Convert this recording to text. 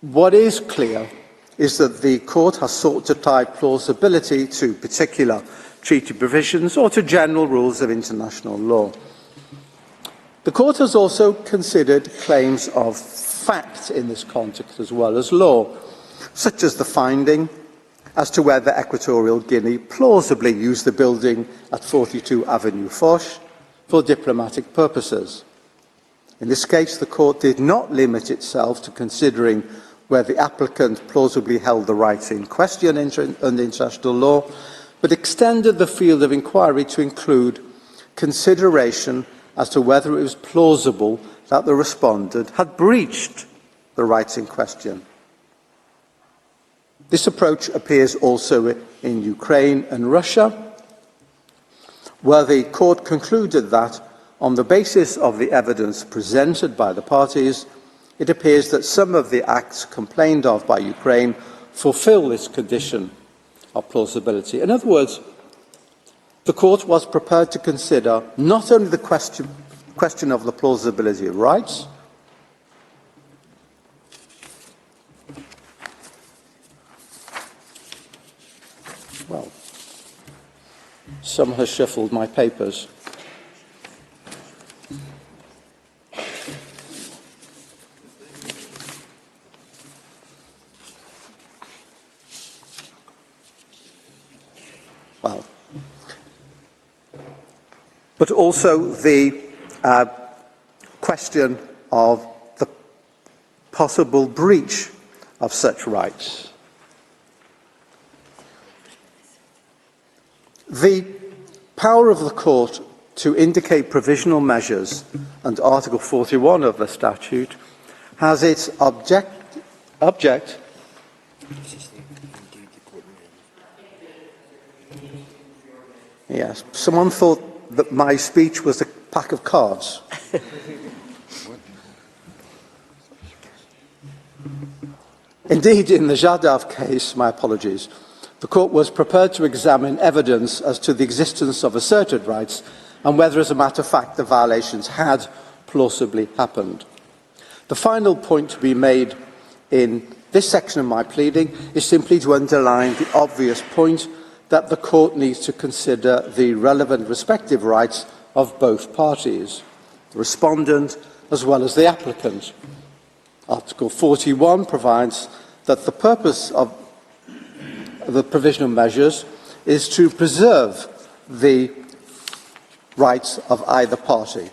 What is clear is that the Court has sought to tie plausibility to particular treaty provisions or to general rules of international law. The Court has also considered claims of fact in this context as well as law, such as the finding as to whether Equatorial Guinea plausibly used the building at 42 Avenue Foch for diplomatic purposes. In this case, the Court did not limit itself to considering where the applicant plausibly held the rights in question under international law, but extended the field of inquiry to include consideration as to whether it was plausible that the respondent had breached the rights in question. This approach appears also in Ukraine and Russia, where the Court concluded that, on the basis of the evidence presented by the parties, it appears that some of the acts complained of by Ukraine fulfil this condition of plausibility. In other words, the Court was prepared to consider not only the question of the plausibility of rights, well, some has shuffled my papers. Well, but also the question of the possible breach of such rights. The power of the Court to indicate provisional measures under Article 41 of the statute has its object. Yes, someone thought that my speech was a pack of cards. Indeed, in the Jadav case, my apologies, the Court was prepared to examine evidence as to the existence of asserted rights and whether, as a matter of fact, the violations had plausibly happened. The final point to be made in this section of my pleading is simply to underline the obvious point that the Court needs to consider the relevant respective rights of both parties, the respondent as well as the applicant. Article 41 provides that the purpose of the provisional measures is to preserve the rights of either party.